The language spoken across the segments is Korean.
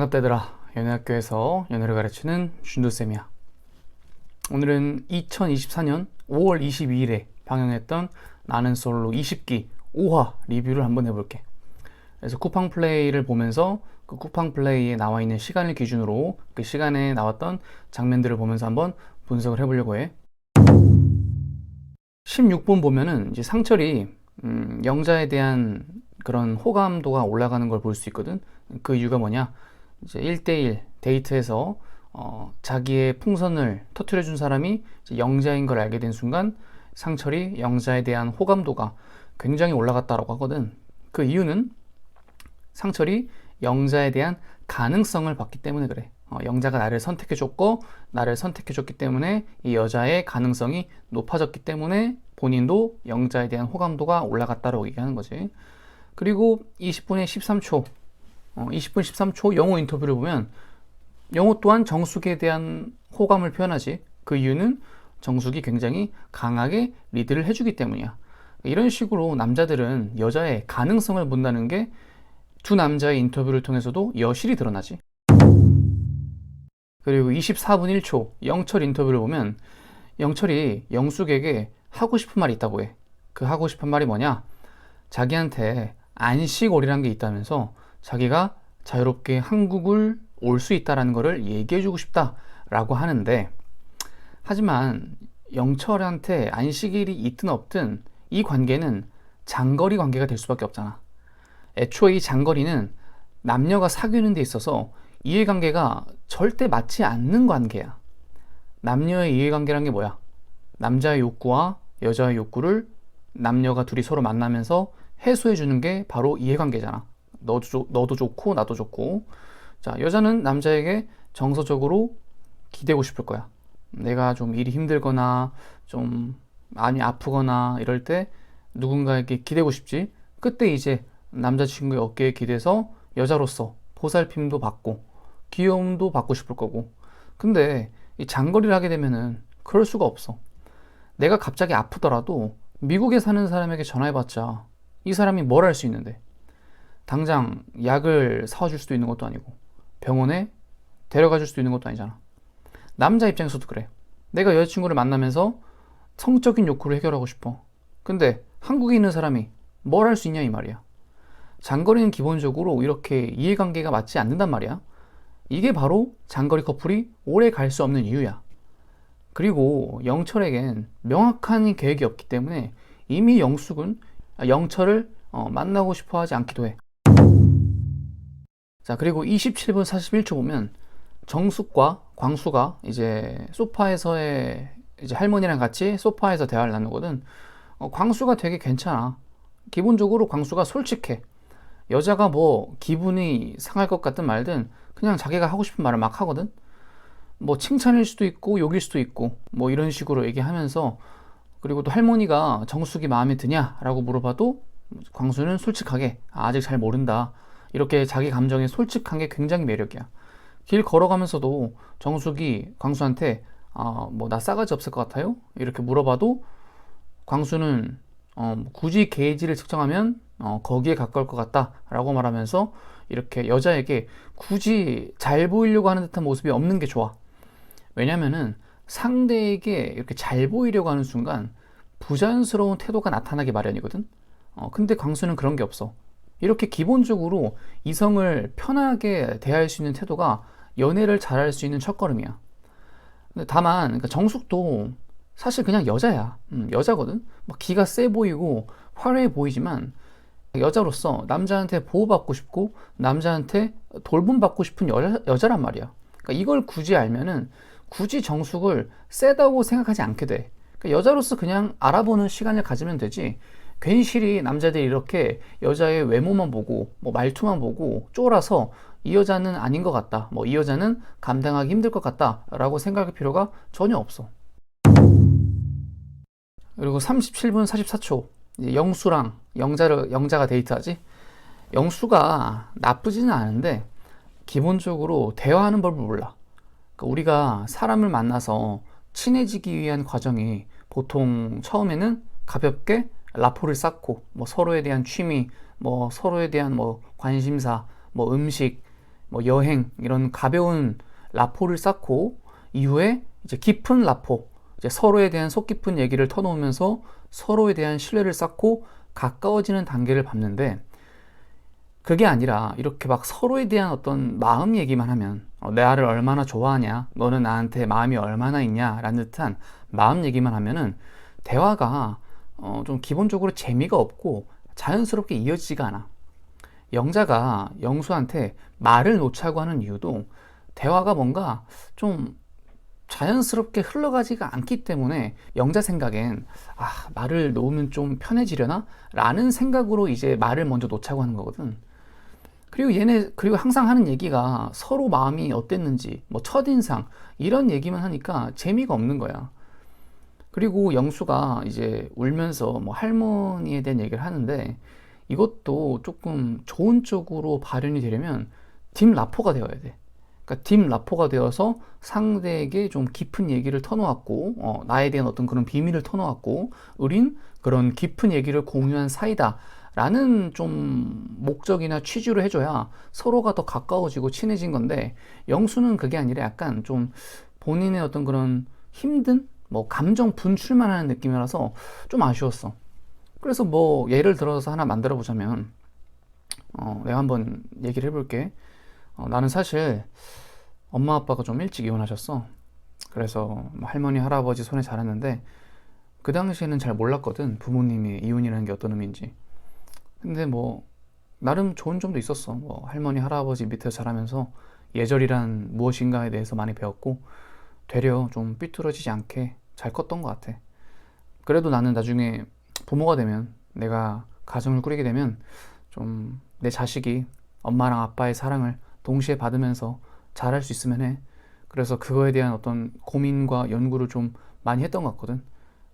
반갑다 얘들아. 연애학교에서 연애를 가르치는 준도쌤이야. 오늘은 2024년 5월 22일에 방영했던 나는 솔로 20기 5화 리뷰를 한번 해볼게. 그래서 쿠팡 플레이를 보면서 그 쿠팡 플레이에 나와 있는 시간을 기준으로 그 시간에 나왔던 장면들을 보면서 한번 분석을 해보려고 해. 16분 보면은 이제 상철이 영자에 대한 그런 호감도가 올라가는 걸 볼 수 있거든. 그 이유가 뭐냐? 이제 1대1 데이트에서 자기의 풍선을 터트려준 사람이 이제 영자인 걸 알게 된 순간 상철이 영자에 대한 호감도가 굉장히 올라갔다라고 하거든. 그 이유는 상철이 영자에 대한 가능성을 봤기 때문에 그래. 영자가 나를 선택해줬고 나를 선택해줬기 때문에 이 여자의 가능성이 높아졌기 때문에 본인도 영자에 대한 호감도가 올라갔다라고 얘기하는 거지. 그리고 20분에 13초 20분 13초 영호 인터뷰를 보면 영호 또한 정숙에 대한 호감을 표현하지. 그 이유는 정숙이 굉장히 강하게 리드를 해주기 때문이야. 이런 식으로 남자들은 여자의 가능성을 본다는 게 두 남자의 인터뷰를 통해서도 여실히 드러나지. 그리고 24분 1초 영철 인터뷰를 보면 영철이 영숙에게 하고 싶은 말이 있다고 해. 그 하고 싶은 말이 뭐냐? 자기한테 안식월이라는 게 있다면서 자기가 자유롭게 한국을 올 수 있다는 것을 얘기해주고 싶다라고 하는데, 하지만 영철한테 안식일이 있든 없든 이 관계는 장거리 관계가 될 수밖에 없잖아. 애초에 이 장거리는 남녀가 사귀는 데 있어서 이해관계가 절대 맞지 않는 관계야. 남녀의 이해관계란 게 뭐야? 남자의 욕구와 여자의 욕구를 남녀가 둘이 서로 만나면서 해소해 주는 게 바로 이해관계잖아. 너도 좋고 나도 좋고. 자, 여자는 남자에게 정서적으로 기대고 싶을 거야. 내가 좀 일이 힘들거나 좀 많이 아프거나 이럴 때 누군가에게 기대고 싶지. 그때 이제 남자친구의 어깨에 기대서 여자로서 보살핌도 받고 귀여움도 받고 싶을 거고. 근데 이 장거리를 하게 되면은 그럴 수가 없어. 내가 갑자기 아프더라도 미국에 사는 사람에게 전화해봤자 이 사람이 뭘 할 수 있는데, 당장 약을 사와줄 수도 있는 것도 아니고 병원에 데려가 줄 수도 있는 것도 아니잖아. 남자 입장에서도 그래. 내가 여자친구를 만나면서 성적인 욕구를 해결하고 싶어. 근데 한국에 있는 사람이 뭘 할 수 있냐 이 말이야. 장거리는 기본적으로 이렇게 이해관계가 맞지 않는단 말이야. 이게 바로 장거리 커플이 오래 갈 수 없는 이유야. 그리고 영철에겐 명확한 계획이 없기 때문에 이미 영철을 만나고 싶어 하지 않기도 해. 자, 그리고 27분 41초 보면 정숙과 광수가 이제 소파에서의 이제 할머니랑 같이 소파에서 대화를 나누거든. 광수가 되게 괜찮아. 기본적으로 광수가 솔직해. 여자가 뭐 기분이 상할 것 같든 말든 그냥 자기가 하고 싶은 말을 막 하거든. 뭐 칭찬일 수도 있고 욕일 수도 있고 뭐 이런 식으로 얘기하면서, 그리고 또 할머니가 정숙이 마음에 드냐 라고 물어봐도 광수는 솔직하게 아직 잘 모른다, 이렇게 자기 감정에 솔직한 게 굉장히 매력이야. 길 걸어가면서도 정숙이 광수한테 뭐 나 싸가지 없을 것 같아요? 이렇게 물어봐도 광수는 굳이 게이지를 측정하면 거기에 가까울 것 같다 라고 말하면서 이렇게 여자에게 굳이 잘 보이려고 하는 듯한 모습이 없는 게 좋아. 왜냐면은 상대에게 이렇게 잘 보이려고 하는 순간 부자연스러운 태도가 나타나기 마련이거든. 근데 광수는 그런 게 없어. 이렇게 기본적으로 이성을 편하게 대할 수 있는 태도가 연애를 잘할 수 있는 첫걸음이야. 근데 다만 그러니까 정숙도 사실 그냥 여자야. 여자거든. 막 기가 세 보이고 화려해 보이지만 여자로서 남자한테 보호받고 싶고 남자한테 돌봄받고 싶은 여자란 말이야. 그러니까 이걸 굳이 알면은 굳이 정숙을 세다고 생각하지 않게 돼. 그러니까 여자로서 그냥 알아보는 시간을 가지면 되지. 괜시리 남자들이 이렇게 여자의 외모만 보고 뭐 말투만 보고 쫄아서 이 여자는 아닌 것 같다, 뭐 이 여자는 감당하기 힘들 것 같다 라고 생각할 필요가 전혀 없어. 그리고 37분 44초 영수랑 영자가 데이트하지. 영수가 나쁘지는 않은데 기본적으로 대화하는 법을 몰라. 그러니까 우리가 사람을 만나서 친해지기 위한 과정이 보통 처음에는 가볍게 라포를 쌓고 뭐 서로에 대한 취미, 뭐 서로에 대한 뭐 관심사, 뭐 음식, 뭐 여행 이런 가벼운 라포를 쌓고 이후에 이제 깊은 라포, 이제 서로에 대한 속 깊은 얘기를 터놓으면서 서로에 대한 신뢰를 쌓고 가까워지는 단계를 밟는데, 그게 아니라 이렇게 막 서로에 대한 어떤 마음 얘기만 하면 나를 얼마나 좋아하냐, 너는 나한테 마음이 얼마나 있냐 라는 듯한 마음 얘기만 하면은 대화가 좀 기본적으로 재미가 없고 자연스럽게 이어지지가 않아. 영자가 영수한테 말을 놓자고 하는 이유도 대화가 뭔가 좀 자연스럽게 흘러가지가 않기 때문에 영자 생각엔 말을 놓으면 좀 편해지려나? 라는 생각으로 이제 말을 먼저 놓자고 하는 거거든. 그리고 항상 하는 얘기가 서로 마음이 어땠는지, 뭐 첫인상, 이런 얘기만 하니까 재미가 없는 거야. 그리고 영수가 이제 울면서 뭐 할머니에 대한 얘기를 하는데, 이것도 조금 좋은 쪽으로 발현이 되려면 딥 라포가 되어야 돼. 그러니까 딥 라포가 되어서 상대에게 좀 깊은 얘기를 터놓았고, 나에 대한 어떤 그런 비밀을 터놓았고, 우린 그런 깊은 얘기를 공유한 사이다 라는 좀 목적이나 취지로 해줘야 서로가 더 가까워지고 친해진 건데, 영수는 그게 아니라 약간 좀 본인의 어떤 그런 힘든 뭐 감정 분출만 하는 느낌이라서 좀 아쉬웠어. 그래서 뭐 예를 들어서 하나 만들어 보자면, 내가 한번 얘기를 해볼게. 나는 사실 엄마 아빠가 좀 일찍 이혼하셨어. 그래서 뭐 할머니 할아버지 손에 자랐는데 그 당시에는 잘 몰랐거든, 부모님이 이혼이라는 게 어떤 의미인지. 근데 뭐 나름 좋은 점도 있었어. 뭐 할머니 할아버지 밑에서 자라면서 예절이란 무엇인가에 대해서 많이 배웠고, 되려 좀 삐뚤어지지 않게 잘 컸던 것 같아. 그래도 나는 나중에 부모가 되면, 내가 가정을 꾸리게 되면 좀 내 자식이 엄마랑 아빠의 사랑을 동시에 받으면서 잘할 수 있으면 해. 그래서 그거에 대한 어떤 고민과 연구를 좀 많이 했던 것 같거든.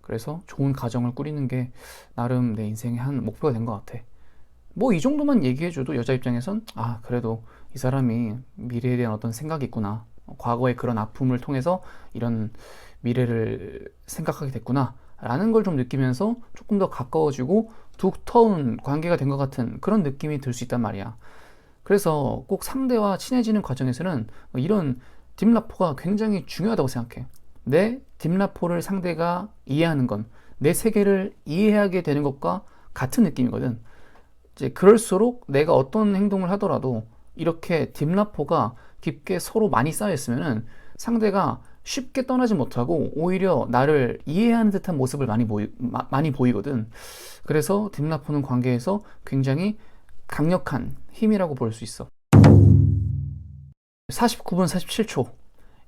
그래서 좋은 가정을 꾸리는 게 나름 내 인생의 한 목표가 된 것 같아. 뭐 이 정도만 얘기해줘도 여자 입장에선 그래도 이 사람이 미래에 대한 어떤 생각이 있구나, 과거의 그런 아픔을 통해서 이런 미래를 생각하게 됐구나 라는 걸 좀 느끼면서 조금 더 가까워지고 두터운 관계가 된 것 같은 그런 느낌이 들 수 있단 말이야. 그래서 꼭 상대와 친해지는 과정에서는 이런 딥라포가 굉장히 중요하다고 생각해. 내 딥라포를 상대가 이해하는 건 내 세계를 이해하게 되는 것과 같은 느낌이거든. 이제 그럴수록 내가 어떤 행동을 하더라도 이렇게 딥라포가 깊게 서로 많이 쌓여 있으면은 상대가 쉽게 떠나지 못하고 오히려 나를 이해하는 듯한 모습을 많이 보이거든. 그래서 딥라포는 관계에서 굉장히 강력한 힘이라고 볼 수 있어. 49분 47초.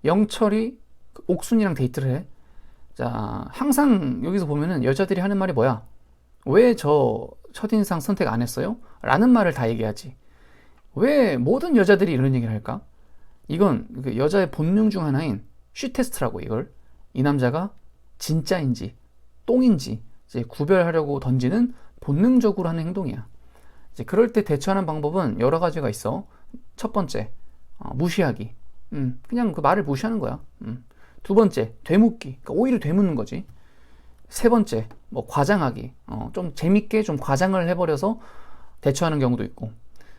영철이 옥순이랑 데이트를 해. 자, 항상 여기서 보면은 여자들이 하는 말이 뭐야? 왜 저 첫인상 선택 안 했어요? 라는 말을 다 얘기하지. 왜 모든 여자들이 이런 얘기를 할까? 이건 그 여자의 본능 중 하나인 쉬 테스트라고. 이걸 이 남자가 진짜인지 똥인지 이제 구별하려고 던지는 본능적으로 하는 행동이야. 이제 그럴 때 대처하는 방법은 여러 가지가 있어. 첫 번째, 무시하기. 그냥 그 말을 무시하는 거야. 두 번째, 되묻기. 그러니까 오히려 되묻는 거지. 세 번째, 뭐 과장하기. 좀 재밌게 좀 과장을 해버려서 대처하는 경우도 있고.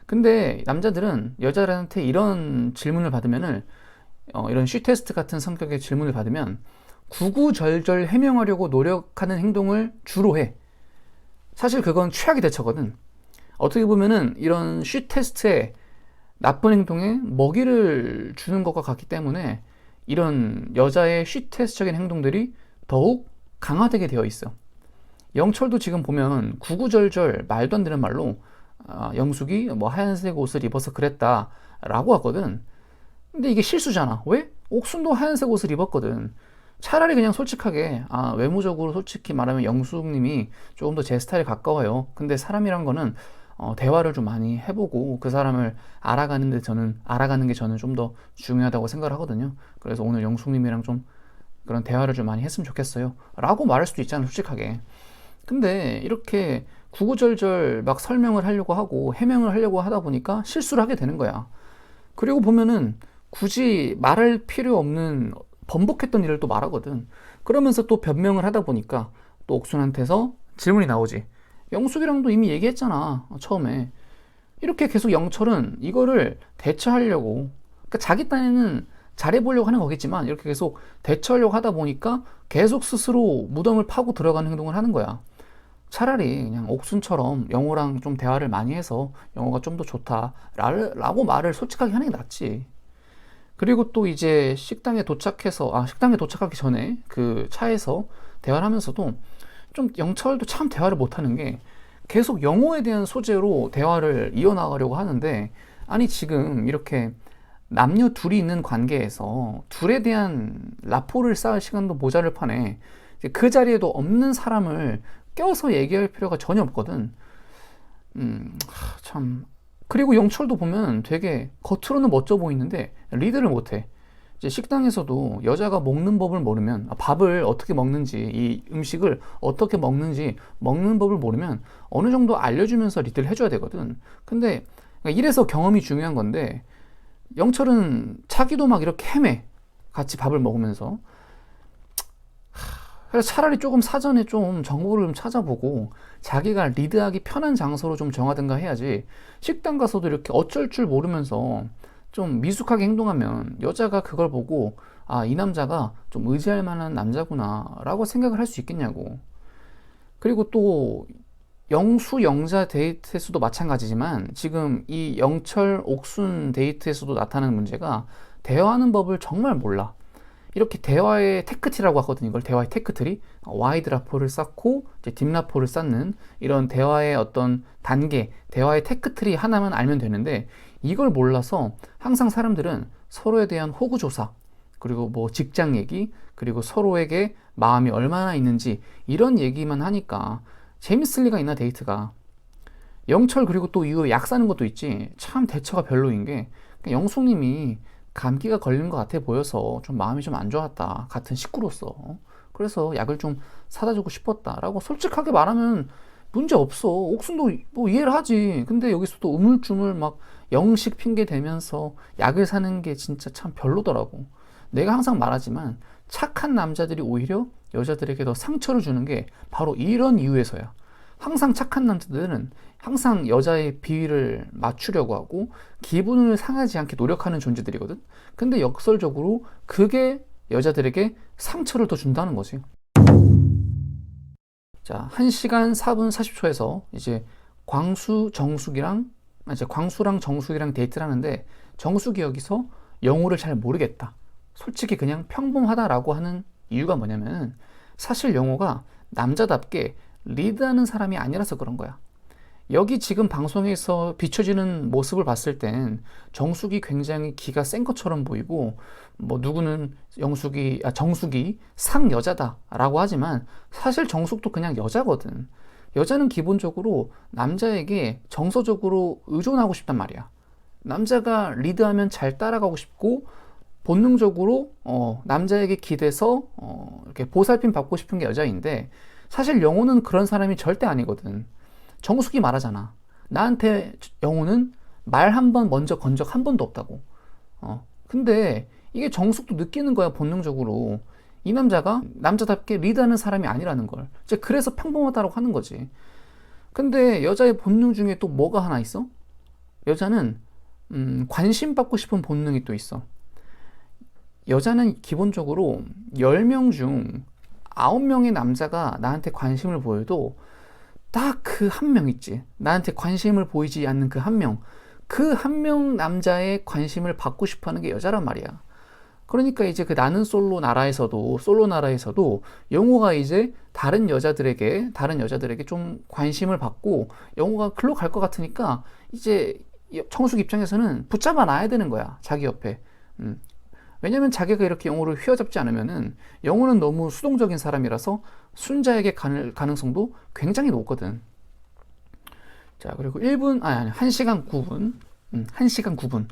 근데 남자들은 여자들한테 이런 질문을 받으면은, 이런 쉬 테스트 같은 성격의 질문을 받으면 구구절절 해명하려고 노력하는 행동을 주로 해. 사실 그건 최악의 대처거든. 어떻게 보면은 이런 쉬 테스트에 나쁜 행동에 먹이를 주는 것과 같기 때문에 이런 여자의 쉬 테스트적인 행동들이 더욱 강화되게 되어 있어. 영철도 지금 보면 구구절절 말도 안 되는 말로 영숙이 뭐 하얀색 옷을 입어서 그랬다 라고 하거든. 근데 이게 실수잖아. 왜? 옥순도 하얀색 옷을 입었거든. 차라리 그냥 솔직하게 외모적으로 솔직히 말하면 영숙님이 조금 더 제 스타일에 가까워요. 근데 사람이란 거는 대화를 좀 많이 해보고 그 사람을 알아가는 게 저는 좀 더 중요하다고 생각을 하거든요. 그래서 오늘 영숙님이랑 좀 그런 대화를 좀 많이 했으면 좋겠어요 라고 말할 수도 있잖아, 솔직하게. 근데 이렇게 구구절절 막 설명을 하려고 하고 해명을 하려고 하다 보니까 실수를 하게 되는 거야. 그리고 보면은 굳이 말할 필요 없는 번복했던 일을 또 말하거든. 그러면서 또 변명을 하다 보니까 또 옥순한테서 질문이 나오지. 영숙이랑도 이미 얘기했잖아, 처음에. 이렇게 계속 영철은 이거를 대처하려고, 그러니까 자기 딴에는 잘해보려고 하는 거겠지만 이렇게 계속 대처하려고 하다 보니까 계속 스스로 무덤을 파고 들어가는 행동을 하는 거야. 차라리 그냥 옥순처럼 영호랑 좀 대화를 많이 해서 영호가 좀 더 좋다 라고 말을 솔직하게 하는 게 낫지. 그리고 또 이제 식당에 도착하기 전에 그 차에서 대화를 하면서도 좀 영철도 참 대화를 못하는 게, 계속 영호에 대한 소재로 대화를 이어나가려고 하는데, 아니 지금 이렇게 남녀 둘이 있는 관계에서 둘에 대한 라포를 쌓을 시간도 모자를 판에 그 자리에도 없는 사람을 껴서 얘기할 필요가 전혀 없거든. 참. 그리고 영철도 보면 되게 겉으로는 멋져 보이는데 리드를 못해. 이제 식당에서도 여자가 먹는 법을 모르면, 밥을 어떻게 먹는지, 이 음식을 어떻게 먹는지, 먹는 법을 모르면 어느 정도 알려주면서 리드를 해줘야 되거든. 근데 그러니까 이래서 경험이 중요한 건데, 영철은 자기도 막 이렇게 헤매. 같이 밥을 먹으면서. 그래서 차라리 조금 사전에 좀 정보를 좀 찾아보고 자기가 리드하기 편한 장소로 좀 정하든가 해야지, 식당 가서도 이렇게 어쩔 줄 모르면서 좀 미숙하게 행동하면 여자가 그걸 보고 아, 이 남자가 좀 의지할 만한 남자구나 라고 생각을 할 수 있겠냐고. 그리고 또 영수 영자 데이트에서도 마찬가지지만 지금 이 영철 옥순 데이트에서도 나타나는 문제가, 대화하는 법을 정말 몰라. 이렇게 대화의 테크트리라고 하거든요. 이걸 대화의 테크트리, 와이드 라포를 쌓고 이제 딥 라포를 쌓는 이런 대화의 어떤 단계, 대화의 테크트리 하나만 알면 되는데, 이걸 몰라서 항상 사람들은 서로에 대한 호구 조사, 그리고 뭐 직장 얘기, 그리고 서로에게 마음이 얼마나 있는지 이런 얘기만 하니까 재밌을 리가 있나 데이트가. 영철 그리고 또 이후에 약 사는 것도 있지. 참 대처가 별로인 게, 영숙님이 감기가 걸린 것 같아 보여서 좀 마음이 좀 안 좋았다, 같은 식구로서. 그래서 약을 좀 사다 주고 싶었다 라고 솔직하게 말하면 문제 없어. 옥순도 뭐 이해를 하지. 근데 여기서 또 우물쭈물 막 영식 핑계 대면서 약을 사는 게 진짜 참 별로더라고. 내가 항상 말하지만 착한 남자들이 오히려 여자들에게 더 상처를 주는 게 바로 이런 이유에서야. 항상 착한 남자들은 항상 여자의 비위를 맞추려고 하고 기분을 상하지 않게 노력하는 존재들이거든. 근데 역설적으로 그게 여자들에게 상처를 더 준다는 거지. 자, 1시간 4분 40초에서 이제 광수랑 정숙이랑 데이트를 하는데, 정숙이 여기서 영호를 잘 모르겠다, 솔직히 그냥 평범하다라고 하는 이유가 뭐냐면, 사실 영호가 남자답게 리드하는 사람이 아니라서 그런 거야. 여기 지금 방송에서 비춰지는 모습을 봤을 땐 정숙이 굉장히 기가 센 것처럼 보이고, 뭐 누구는 정숙이 상여자다라고 하지만 사실 정숙도 그냥 여자거든. 여자는 기본적으로 남자에게 정서적으로 의존하고 싶단 말이야. 남자가 리드하면 잘 따라가고 싶고 본능적으로 남자에게 기대서 이렇게 보살핌 받고 싶은 게 여자인데, 사실 영호는 그런 사람이 절대 아니거든. 정숙이 말하잖아. 나한테 영호는 말 한 번 먼저 건 적 한 번도 없다고. 근데 이게 정숙도 느끼는 거야, 본능적으로. 이 남자가 남자답게 리드하는 사람이 아니라는 걸. 이제 그래서 평범하다고 하는 거지. 근데 여자의 본능 중에 또 뭐가 하나 있어? 여자는 관심 받고 싶은 본능이 또 있어. 여자는 기본적으로 10명 중 9명의 남자가 나한테 관심을 보여도 딱 그 한 명 있지. 나한테 관심을 보이지 않는 그 한 명. 그 한 명 남자의 관심을 받고 싶어 하는 게 여자란 말이야. 그러니까 이제 그 나는 솔로 나라에서도 영호가 이제 다른 여자들에게 좀 관심을 받고 영호가 글로 갈 것 같으니까 이제 청숙 입장에서는 붙잡아 놔야 되는 거야, 자기 옆에. 왜냐면 자기가 이렇게 영호를 휘어잡지 않으면은 영호는 너무 수동적인 사람이라서 순자에게 갈 가능성도 굉장히 높거든. 자, 그리고 1시간 9분. 1시간 9분.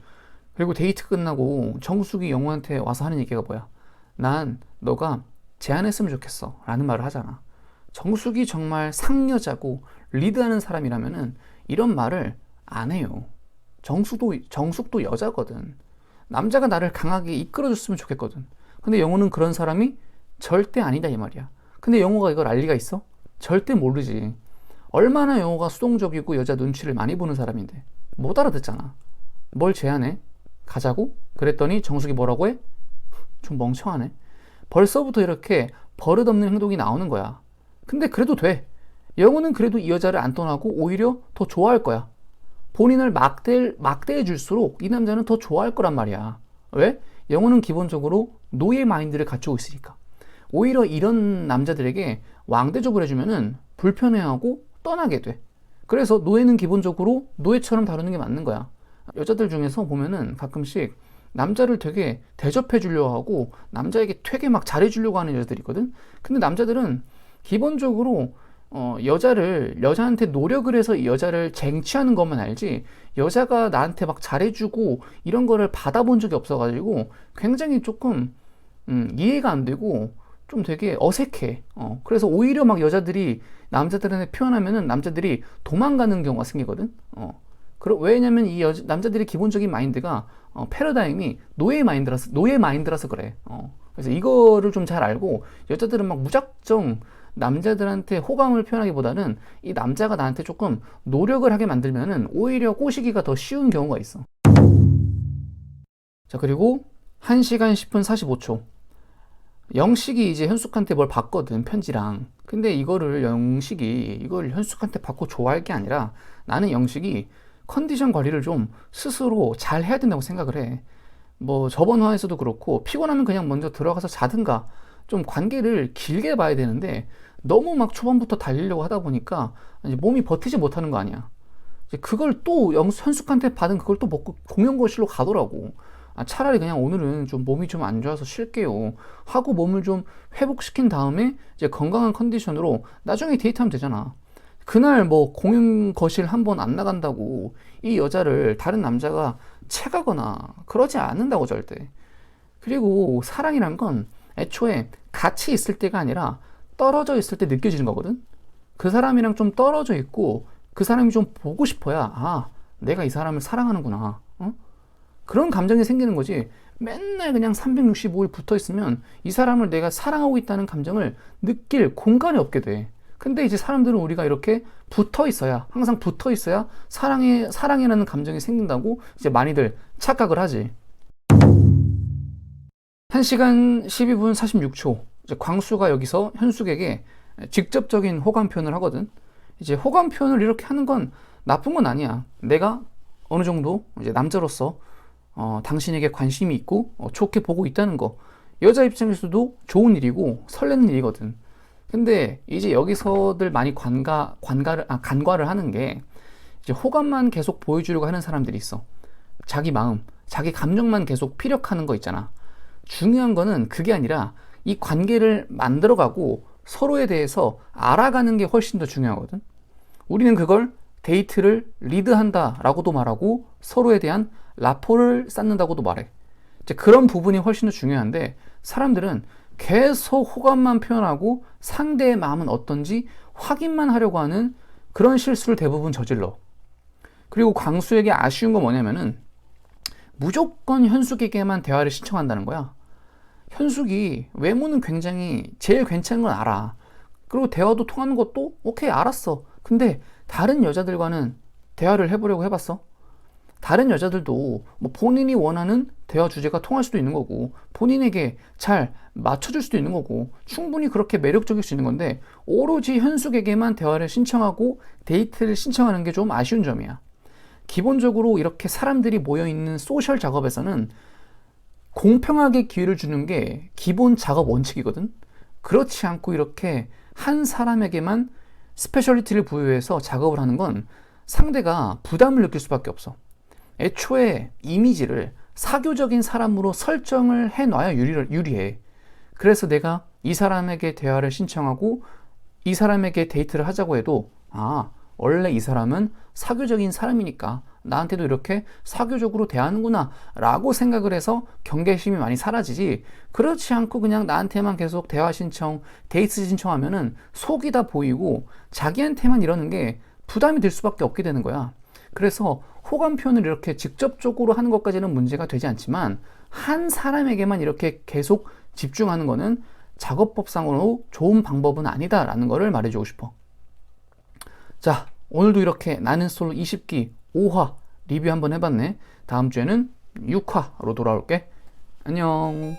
그리고 데이트 끝나고 정숙이 영호한테 와서 하는 얘기가 뭐야? 난 너가 제안했으면 좋겠어 라는 말을 하잖아. 정숙이 정말 상여자고 리드하는 사람이라면은 이런 말을 안 해요. 정숙도 여자거든. 남자가 나를 강하게 이끌어줬으면 좋겠거든. 근데 영호는 그런 사람이 절대 아니다 이 말이야. 근데 영호가 이걸 알 리가 있어? 절대 모르지. 얼마나 영어가 수동적이고 여자 눈치를 많이 보는 사람인데 못 알아듣잖아. 뭘 제안해? 가자고? 그랬더니 정숙이 뭐라고 해? 좀 멍청하네. 벌써부터 이렇게 버릇없는 행동이 나오는 거야. 근데 그래도 돼. 영호는 그래도 이 여자를 안 떠나고 오히려 더 좋아할 거야. 본인을 막대해 줄수록 이 남자는 더 좋아할 거란 말이야. 왜? 영호는 기본적으로 노예 마인드를 갖추고 있으니까. 오히려 이런 남자들에게 왕대접을 해주면은 불편해하고 떠나게 돼. 그래서 노예는 기본적으로 노예처럼 다루는 게 맞는 거야. 여자들 중에서 보면은 가끔씩 남자를 되게 대접해 주려고 하고 남자에게 되게 막 잘해 주려고 하는 여자들이 있거든. 근데 남자들은 기본적으로 여자한테 노력을 해서 이 여자를 쟁취하는 것만 알지 여자가 나한테 막 잘해주고 이런 거를 받아본 적이 없어가지고 굉장히 조금 이해가 안 되고 좀 되게 어색해. 그래서 오히려 막 여자들이 남자들한테 표현하면은 남자들이 도망가는 경우가 생기거든. 왜냐면 남자들의 기본적인 마인드가 패러다임이 노예 마인드라서 그래. 그래서 이거를 좀 잘 알고 여자들은 막 무작정 남자들한테 호감을 표현하기보다는 이 남자가 나한테 조금 노력을 하게 만들면은 오히려 꼬시기가 더 쉬운 경우가 있어. 자, 그리고 1시간 10분 45초. 영식이 이제 현숙한테 뭘 받거든, 편지랑. 근데 이걸 현숙한테 받고 좋아할 게 아니라 나는 영식이 컨디션 관리를 좀 스스로 잘 해야 된다고 생각을 해. 뭐 저번 화에서도 그렇고 피곤하면 그냥 먼저 들어가서 자든가 좀 관계를 길게 봐야 되는데 너무 막 초반부터 달리려고 하다 보니까 이제 몸이 버티지 못하는 거 아니야. 이제 그걸 또 현숙한테 받은 그걸 또 먹고 공연거실로 가더라고. 차라리 그냥 오늘은 좀 몸이 좀 안 좋아서 쉴게요 하고 몸을 좀 회복시킨 다음에 이제 건강한 컨디션으로 나중에 데이트하면 되잖아. 그날 뭐 공연 거실 한 번 안 나간다고 이 여자를 다른 남자가 채가거나 그러지 않는다고 절대. 그리고 사랑이란 건 애초에 같이 있을 때가 아니라 떨어져 있을 때 느껴지는 거거든. 그 사람이랑 좀 떨어져 있고 그 사람이 좀 보고 싶어야 내가 이 사람을 사랑하는구나. 그런 감정이 생기는 거지. 맨날 그냥 365일 붙어 있으면 이 사람을 내가 사랑하고 있다는 감정을 느낄 공간이 없게 돼. 근데 이제 사람들은 우리가 이렇게 항상 붙어 있어야 사랑이라는 감정이 생긴다고 이제 많이들 착각을 하지. 1시간 12분 46초. 이제 광수가 여기서 현숙에게 직접적인 호감 표현을 하거든. 이제 호감 표현을 이렇게 하는 건 나쁜 건 아니야. 내가 어느 정도 이제 남자로서 당신에게 관심이 있고 좋게 보고 있다는 거. 여자 입장에서도 좋은 일이고 설레는 일이거든. 근데 이제 여기서들 많이 간과를 하는 게 이제 호감만 계속 보여주려고 하는 사람들이 있어. 자기 마음, 자기 감정만 계속 피력하는 거 있잖아. 중요한 거는 그게 아니라 이 관계를 만들어가고 서로에 대해서 알아가는 게 훨씬 더 중요하거든. 우리는 그걸 데이트를 리드한다 라고도 말하고 서로에 대한 라포를 쌓는다고도 말해. 이제 그런 부분이 훨씬 더 중요한데 사람들은 계속 호감만 표현하고 상대의 마음은 어떤지 확인만 하려고 하는 그런 실수를 대부분 저질러. 그리고 광수에게 아쉬운 건 뭐냐면은 무조건 현숙에게만 대화를 신청한다는 거야. 현숙이 외모는 굉장히 제일 괜찮은 건 알아. 그리고 대화도 통하는 것도 오케이 알았어. 근데 다른 여자들과는 대화를 해보려고 해봤어? 다른 여자들도 뭐 본인이 원하는 대화 주제가 통할 수도 있는 거고 본인에게 잘 맞춰줄 수도 있는 거고 충분히 그렇게 매력적일 수 있는 건데 오로지 현숙에게만 대화를 신청하고 데이트를 신청하는 게 좀 아쉬운 점이야. 기본적으로 이렇게 사람들이 모여있는 소셜 작업에서는 공평하게 기회를 주는 게 기본 작업 원칙이거든. 그렇지 않고 이렇게 한 사람에게만 스페셜리티를 부여해서 작업을 하는 건 상대가 부담을 느낄 수밖에 없어. 애초에 이미지를 사교적인 사람으로 설정을 해놔야 유리해. 그래서 내가 이 사람에게 대화를 신청하고 이 사람에게 데이트를 하자고 해도 원래 이 사람은 사교적인 사람이니까 나한테도 이렇게 사교적으로 대하는구나 라고 생각을 해서 경계심이 많이 사라지지. 그렇지 않고 그냥 나한테만 계속 대화 신청, 데이트 신청하면은 속이 다 보이고 자기한테만 이러는 게 부담이 될 수밖에 없게 되는 거야. 그래서 호감 표현을 이렇게 직접적으로 하는 것까지는 문제가 되지 않지만 한 사람에게만 이렇게 계속 집중하는 거는 작업법상으로 좋은 방법은 아니다라는 거를 말해주고 싶어. 자, 오늘도 이렇게 나는 솔로 20기 5화 리뷰 한번 해봤네. 다음 주에는 6화로 돌아올게. 안녕.